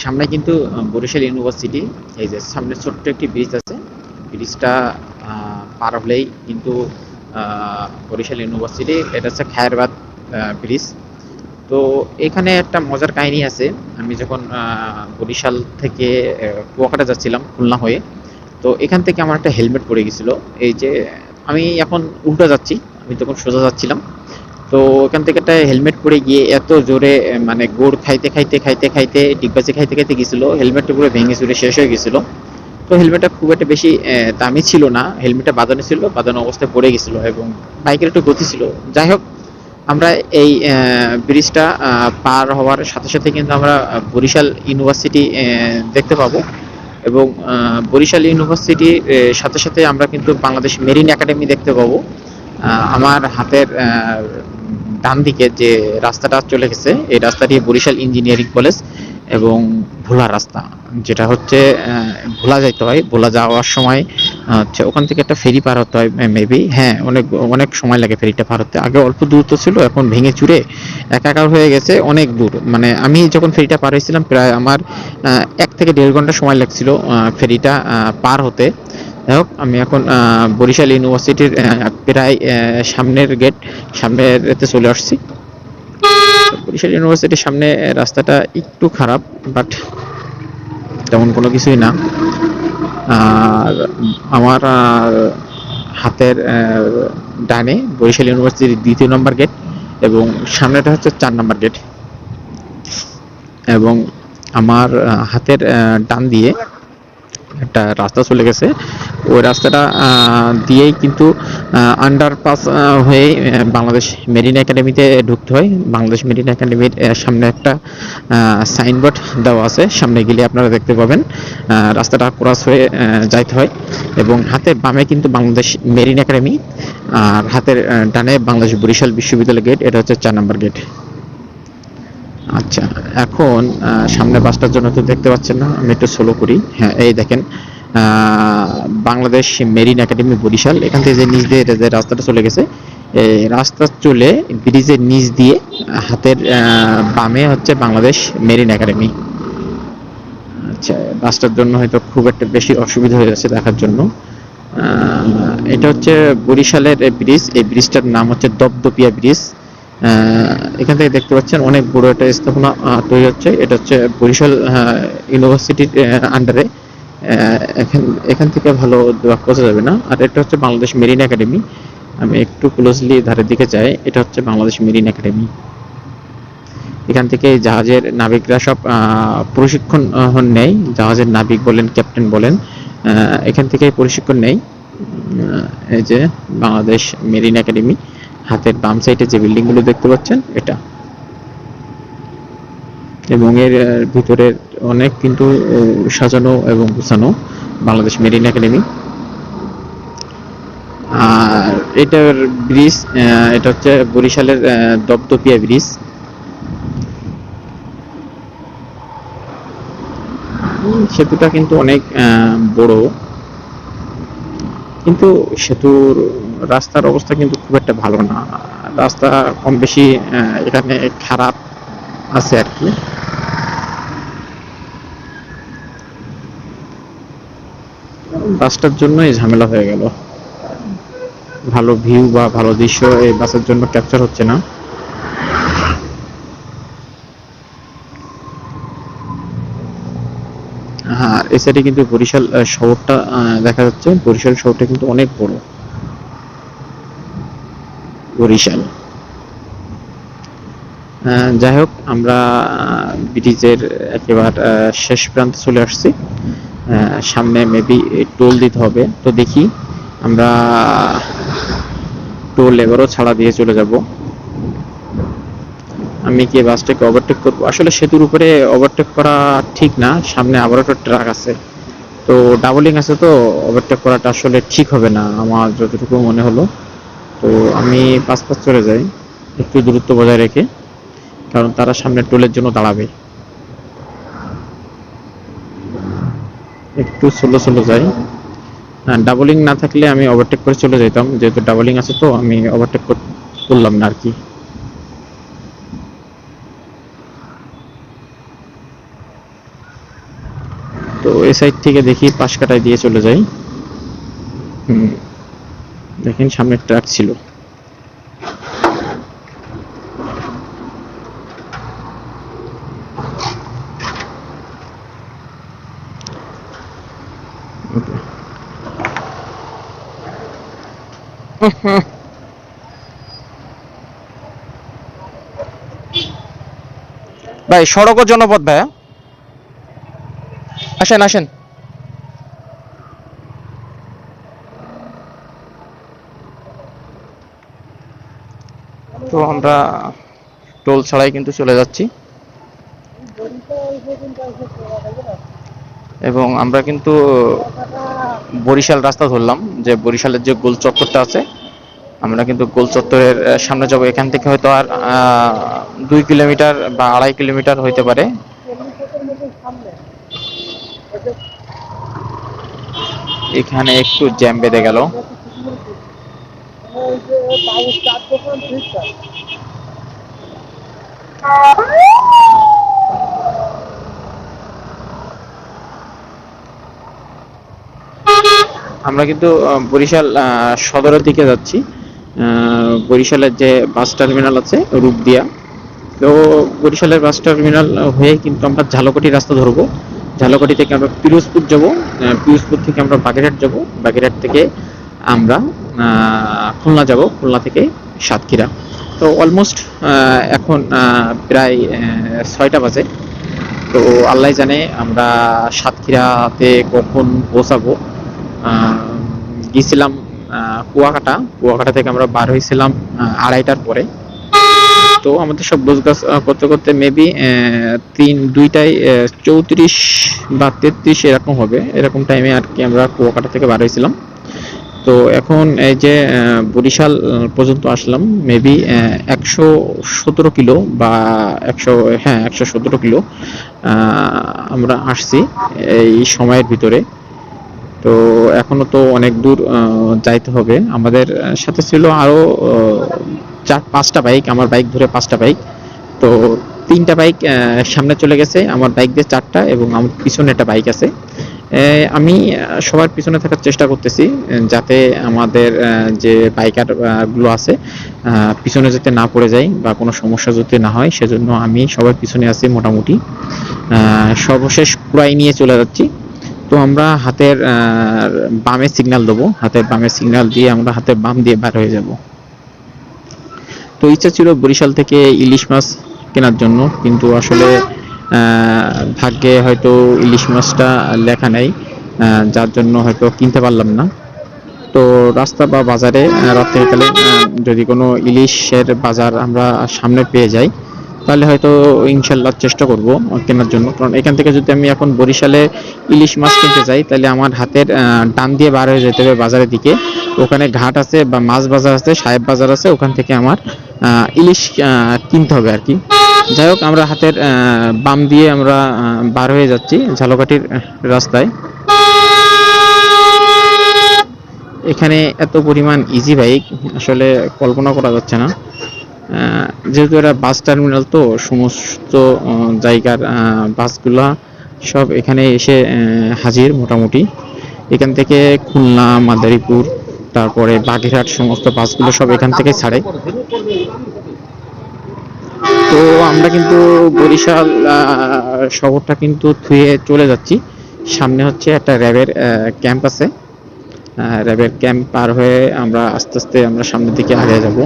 সামনে কিন্তু বরিশাল ইউনিভার্সিটি। এই যে সামনে ছোট্ট একটি ব্রিজ আছে, ব্রিজটা পার হলেই কিন্তু বরিশাল ইউনিভার্সিটি। এটা হচ্ছে খায়েরবাদ ব্রিজ। তো এখানে একটা মজার কাহিনী আছে। আমি যখন বরিশাল থেকে কুয়াকাটা যাচ্ছিলাম খুলনা হয়ে, তো এখান থেকে আমার একটা হেলমেট পড়ে গেছিল। এই যে আমি এখন উল্টো যাচ্ছি, আমি তখন সোজা যাচ্ছিলাম। তো ওখান থেকে একটা হেলমেট পরে গিয়ে এত জোরে মানে গুড় খাইতে খাইতে খাইতে খাইতে ডিগবাজি খাইতে খাইতে গেছিল, হেলমেটটা পুরো ভেঙে চুরে শেষ হয়ে গেছিল। তো হেলমেটটা খুব একটা বেশি দামি ছিল না, হেলমেটটা বাঁধানো ছিল, বাঁধানো অবস্থায় পড়ে গেছিল এবং বাইকের একটু গতি ছিল। যাই হোক, আমরা এই ব্রিজটা পার হওয়ার সাথে সাথে কিন্তু আমরা বরিশাল ইউনিভার্সিটি দেখতে পাবো। এবং বরিশাল ইউনিভার্সিটির সাথে সাথে আমরা কিন্তু বাংলাদেশ মেরিন একাডেমি দেখতে পাবো। আমার হাতের ডান দিকে যে রাস্তাটা চলে গেছে, এই রাস্তা দিয়ে বরিশাল ইঞ্জিনিয়ারিং কলেজ এবং ভোলা রাস্তা, যেটা হচ্ছে ভোলা যাইতে হয়। ভোলা যাওয়ার সময় হচ্ছে ওখান থেকে একটা ফেরি পার হতে হয় মেবি। হ্যাঁ, অনেক অনেক সময় লাগে ফেরিটা পার হতে। আগে অল্প দূরত্ব ছিল, এখন ভেঙে চুরে একাকার হয়ে গেছে, অনেক দূর। মানে আমি যখন ফেরিটা পার হয়েছিলাম প্রায় আমার 1 থেকে 1.5 ঘন্টা সময় লাগছিল ফেরিটা পার হতে। যাই হোক, আমি এখন বরিশাল ইউনিভার্সিটির প্রায় সামনের গেট, সামনের এতে চলে আসছি। বরিশাল ইউনিভার্সিটির সামনে রাস্তাটা একটু খারাপ, বাট তেমন কোনো কিছুই না। আর আমার হাতের ডানে বরিশাল ইউনিভার্সিটির 2য় নম্বর গেট এবং সামনেটা হচ্ছে 4 নম্বর গেট। এবং আমার হাতের ডান দিয়ে একটা রাস্তা চলে গেছে, ওই রাস্তাটা দিয়েই কিন্তু আন্ডারপাস হয়ে বাংলাদেশ মেরিন একাডেমিতে ঢুকতে হয়। বাংলাদেশ মেরিন একাডেমির সামনে একটা সাইনবোর্ড দেওয়া আছে, সামনে গেলে আপনারা দেখতে পাবেন। রাস্তাটা ক্রস হয়ে যাইতে হয় এবং হাতের বামে কিন্তু বাংলাদেশ মেরিন একাডেমি, আর হাতের ডানে বাংলাদেশ বরিশাল বিশ্ববিদ্যালয় গেট। এটা হচ্ছে 4 নম্বর গেট। আচ্ছা, এখন সামনে বাসটার জন্য তো দেখতে পাচ্ছেন না, আমি একটু স্লো করি। হ্যাঁ, এই দেখেন বাংলাদেশ মেরিন একাডেমি বরিশাল। এখান থেকে যে নিচ দিয়ে যে রাস্তাটা চলে গেছে, এই রাস্তা চলে ব্রিজের নিচ দিয়ে হাতের বামে হচ্ছে বাংলাদেশ মেরিন একাডেমি। আচ্ছা, বাসটার জন্য হয়তো খুব একটা বেশি অসুবিধা হয়ে যাচ্ছে দেখার জন্য। এটা হচ্ছে বরিশালের ব্রিজ। এই ব্রিজটার নাম হচ্ছে দপদপিয়া ব্রিজ। এখান থেকে দেখতে পাচ্ছেন অনেক বড় একটা স্থাপনা তৈরি হচ্ছে। এটা হচ্ছে বরিশাল ইউনিভার্সিটির আন্ডারে। এখান এখান থেকে ভালো বোঝা যাবে না। আর এটা হচ্ছে বাংলাদেশ মেরিন একাডেমি। আমি একটু ক্লোজলি ধারের দিকে যাই, এটা হচ্ছে বাংলাদেশ মেরিন একাডেমি। এখান থেকে জাহাজের নাবিকরা সব প্রশিক্ষণ নেয়। জাহাজের নাবিক বলেন, ক্যাপ্টেন বলেন, এখান থেকে প্রশিক্ষণ নেয়। এই যে বাংলাদেশ মেরিন একাডেমি, হাতের বাম সাইডে যে বিল্ডিং গুলো দেখতে পাচ্ছেন এটা, এবং এর ভিতরে অনেক কিন্তু সাজানো এবং গুছানো বাংলাদেশ মেরিন একাডেমি। আর এটার ব্রিজ, এটা হচ্ছে বরিশালের দপদপিয়া ব্রিজ। সেতুটা কিন্তু অনেক বড়, কিন্তু সেতুর রাস্তার অবস্থা কিন্তু খুব একটা ভালো না। রাস্তা কম বেশি এখানে খারাপ আছে আর কি। বাসটার জন্যই ঝামেলা হয়ে গেল। ভালো ভিউ বা ভালো দৃশ্য এই বাসের জন্য ক্যাপচার হচ্ছে না। হ্যাঁ, এই সাইডে কিন্তু বরিশাল শহরটা দেখা যাচ্ছে। বরিশাল শহরটা কিন্তু অনেক বড়। বরিশাল, যাই হোক, আমরা ব্রিজের একেবারে শেষ প্রান্তে চলে আসছি। সামনে মেবি টোল দিতে হবে, তো দেখি আমরা টোল এবারও ছাড়া দিয়ে চলে যাব। আমি কি বাসটাকে ওভারটেক করবো? আসলে সেতুর উপরে ওভারটেক করা ঠিক না, সামনে আবার একটা ট্রাক আছে, তো ডাবলিং আছে, তো ওভারটেক করাটা আসলে ঠিক হবে না আমার যতটুকু মনে হলো। তো আমি পাঁচ পাঁচ চলে যাই, একটু দূরত্ব বজায় রেখে, কারণ তারা সামনে টোলের জন্য দাঁড়াবে। একটু স্লো স্লো যাই। ডাবলিং না থাকলে আমি ওভারটেক করে চলে যেতাম, যেহেতু ডাবলিং আছে তো আমি ওভারটেক করলাম না আর কি। তো এই সাইড থেকে দেখি পাশ কাটায় দিয়ে চলে যাই। দেখেন সামনে ট্রাক ছিল। ভাই সড়ক ও জনপথ ভাইয়া, আসেন আসেন। তো আমরা টোল ছাড়াই কিন্তু চলে যাচ্ছি এবং আমরা কিন্তু বরিশাল রাস্তা ধরলাম, যে বরিশালের যে গোল চত্বরটা আছে আমরা কিন্তু গোল চত্বরের সামনে যাব। এখান থেকে হয়তো আর 2 কিলোমিটার বা 2.5 কিলোমিটার হইতে পারে। এখানে একটু জ্যাম বেঁধে গেল। আমরা কিন্তু বরিশাল সদরের দিকে যাচ্ছি। বরিশালের যে বাস টার্মিনাল আছে রূপদিয়া, তো বরিশালের বাস টার্মিনাল হয়ে কিন্তু আমরা ঝালকাঠি রাস্তা ধরবো। ঝালকাঠি থেকে আমরা পিরোজপুর যাব, পিরোজপুর থেকে আমরা বাগেরহাট যাব, বাগেরহাট থেকে আমরা খুলনা যাব, খুলনা থেকে সাতক্ষীরা। তো অলমোস্ট এখন প্রায় 6টা বাজে। তো আল্লাহ জানে আমরা সাতক্ষীরাতে কখন পৌঁছাবো। গিয়েছিলাম কুয়াকাটা, কুয়াকাটা থেকে আমরা বার হয়েছিলাম 2:30টার পরে। তো আমাদের সব গোছগাছ করতে করতে মেবি 2টায় 34 বা 33 এরকম হবে, এরকম টাইমে আর কি আমরা কুয়াকাটা থেকে বার হয়েছিলাম। তো এখন এই যে বরিশাল পর্যন্ত আসলাম, মেবি 117 কিলো বা 117 কিলো আমরা আসছি এই সময়ের ভিতরে। তো এখনো তো অনেক দূর যাইতে হবে। আমাদের সাথে ছিল আরো 4-5টা বাইক, আমার বাইক ধরে 5টা বাইক। তো 3টা বাইক সামনে চলে গেছে, আমার বাইক দিয়ে 4টা, এবং আমার পিছনে একটা বাইক আছে। আমি সবার পিছনে থাকার চেষ্টা করতেছি যাতে আমাদের যে বাইকার গুলো আছে পিছনে যাতে না পড়ে যায় বা কোনো সমস্যা যাতে না হয়, সেজন্য আমি সবার পিছনে আছি মোটামুটি। সর্বশেষ পুরাই নিয়ে চলে যাচ্ছি। তো আমরা হাতের বামে সিগন্যাল দেবো, হাতের বামে সিগন্যাল দিয়ে আমরা হাতের বাম দিয়ে বার হয়ে যাব। তো ইচ্ছা ছিল বরিশাল থেকে ইলিশ মাছ কেনার জন্য, কিন্তু আসলে ভাগ্যে হয়তো ইলিশ মাছটা লেখা নেই, যার জন্য হয়তো কিনতে পারলাম না। তো রাস্তা বা বাজারে রাত্রিকালে যদি কোনো ইলিশের বাজার আমরা সামনে পেয়ে যাই, তাহলে হয়তো ইনশাল্লাহ চেষ্টা করব কেনার জন্য। কারণ এখান থেকে যদি আমি এখন বরিশালে ইলিশ মাছ কিনতে যাই, তাহলে আমার হাতের ডান দিয়ে বার হয়ে যেতে হবে বাজারের দিকে। ওখানে ঘাট আছে বা মাছ বাজার আছে, সাহেব বাজার আছে, ওখান থেকে আমার ইলিশ কিনতে হবে আর কি। যাই হোক, আমরা হাতের বাম দিয়ে আমরা বার হয়ে যাচ্ছি ঝালকাঠির রাস্তায়। এখানে এত পরিমাণ ইজি বাইক আসলে কল্পনা করা যাচ্ছে না। যেহেতু এটা বাস টার্মিনাল, তো সমস্ত জায়গার বাসগুলা সব এখানে এসে হাজির মোটামুটি। এখান থেকে খুলনা, মাদারীপুর, তারপরে বাগেরহাট সমস্ত বাসগুলো সব এখান থেকে ছাড়ে। তো আমরা কিন্তু বরিশাল শহরটা কিন্তু থুয়ে চলে যাচ্ছি। সামনে হচ্ছে একটা র্যাবের ক্যাম্প আছে, র্যাবের ক্যাম্প পার হয়ে আমরা আস্তে আস্তে আমরা সামনের দিকে আগে যাব।